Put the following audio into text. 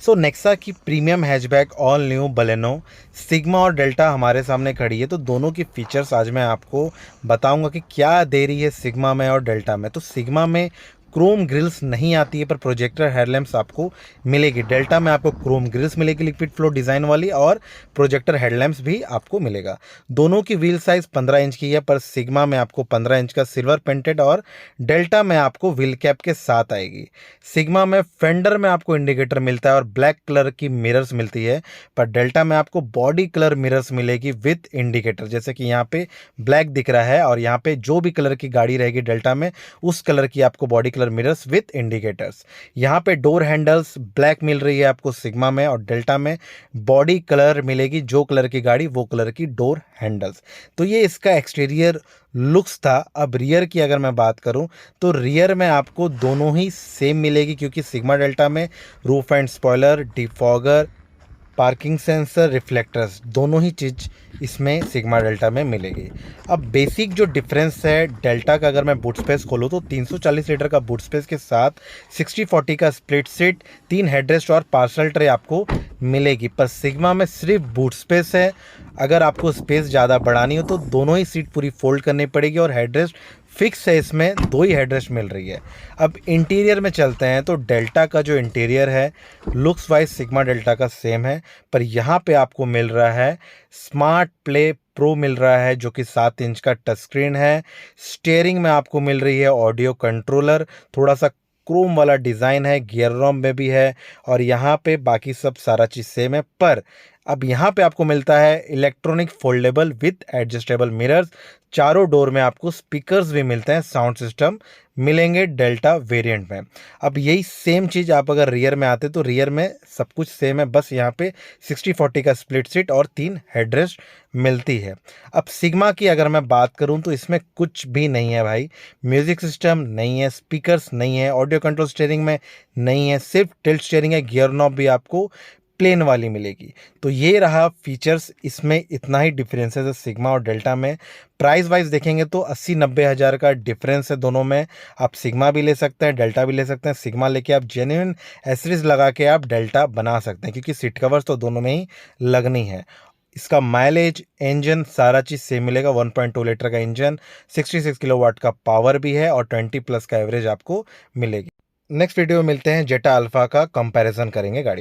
सो Nexa की premium hatchback all new Baleno sigma और delta हमारे सामने खड़ी है। तो दोनों की फीचर्स आज मैं आपको बताऊंगा कि क्या दे रही है सिग्मा में और डेल्टा में। तो सिग्मा में क्रोम ग्रिल्स नहीं आती है, पर प्रोजेक्टर हेडलैम्प्स आपको मिलेगी। डेल्टा में आपको क्रोम ग्रिल्स मिलेगी लिक्विड फ्लो डिज़ाइन वाली, और प्रोजेक्टर हेडलैम्प्स भी आपको मिलेगा। दोनों की व्हील साइज़ 15 इंच की है, पर सिग्मा में आपको 15 इंच का सिल्वर पेंटेड और डेल्टा में आपको व्हील कैप के साथ आएगी। सिग्मा में फेंडर में आपको इंडिकेटर मिलता है और ब्लैक कलर की मिरर्स मिलती है, पर डेल्टा में आपको बॉडी कलर मिरर्स मिलेगी विद इंडिकेटर। जैसे कि यहाँ पे ब्लैक दिख रहा है, और यहाँ पे जो भी कलर की गाड़ी रहेगी डेल्टा में, उस कलर की आपको body colour mirrors with indicators. यहाँ पे डोर हैंडल्स ब्लैक मिल रही है आपको सिग्मा में, और डेल्टा में बॉडी कलर मिलेगी, जो कलर की गाड़ी वो कलर की डोर हैंडल्स। तो ये इसका एक्सटीरियर लुक्स था। अब रियर की अगर मैं बात करूं, तो रियर में आपको दोनों ही सेम मिलेगी, क्योंकि सिग्मा डेल्टा में roof and spoiler, defogger, parking sensor, reflectors दोनों ही चीज़ इसमें सिग्मा डेल्टा में मिलेगी। अब बेसिक जो डिफरेंस है डेल्टा का, अगर मैं बूट स्पेस खोलूँ तो 340 लीटर का बूट स्पेस के साथ 60-40 का स्प्लिट सीट, 3 हेडरेस्ट और पार्सल ट्रे आपको मिलेगी। पर सिग्मा में सिर्फ बूट स्पेस है। अगर आपको स्पेस ज़्यादा बढ़ानी हो तो दोनों ही सीट पूरी फोल्ड करनी पड़ेगी, और हेडरेस्ट फिक्स है, इसमें 2 ही हेडरेस्ट मिल रही है। अब इंटीरियर में चलते हैं, तो डेल्टा का जो इंटीरियर है लुक्स वाइज सिग्मा डेल्टा का सेम है, पर यहाँ पे आपको मिल रहा है स्मार्ट प्ले प्रो मिल रहा है, जो कि 7 इंच का टच स्क्रीन है। स्टीयरिंग में आपको मिल रही है ऑडियो कंट्रोलर, थोड़ा सा क्रोम वाला डिज़ाइन है, गियर रोम में भी है, और यहाँ पे बाकी सब सारा चीज़ सेम है। पर अब यहाँ पे आपको मिलता है electronic foldable with adjustable mirrors. चारों डोर में आपको स्पीकर्स भी मिलते हैं, साउंड सिस्टम मिलेंगे डेल्टा वेरिएंट में। अब यही सेम चीज़ आप अगर रियर में आते तो रियर में सब कुछ सेम है, बस यहाँ पे 60-40 का स्प्लिट सीट और 3 हेडरेस्ट मिलती है। अब सिग्मा की अगर मैं बात करूँ तो इसमें कुछ भी नहीं है भाई। म्यूजिक सिस्टम नहीं है, स्पीकर्स नहीं है, ऑडियो कंट्रोल स्टीयरिंग में नहीं है, सिर्फ टिल्ट स्टीयरिंग है। गियर नॉब भी आपको प्लेन वाली मिलेगी। तो ये रहा फीचर्स, इसमें इतना ही डिफरेंसेस है सिग्मा और डेल्टा में। प्राइस वाइज देखेंगे तो 80-90 हज़ार का डिफरेंस है दोनों में। आप सिग्मा भी ले सकते हैं, डेल्टा भी ले सकते हैं। सिग्मा लेके आप जेन्युइन एसरीज लगा के आप डेल्टा बना सकते हैं, क्योंकि सीट कवर्स तो दोनों में ही लगनी है। इसका माइलेज, इंजन, सारा चीज़ सेम मिलेगा। 1.2 लीटर का इंजन, 66 किलोवाट का पावर भी है, और 20+ का एवरेज आपको मिलेगी। नेक्स्ट वीडियो में मिलते हैं, जेटा अल्फा का कंपैरिजन करेंगे गाड़ी।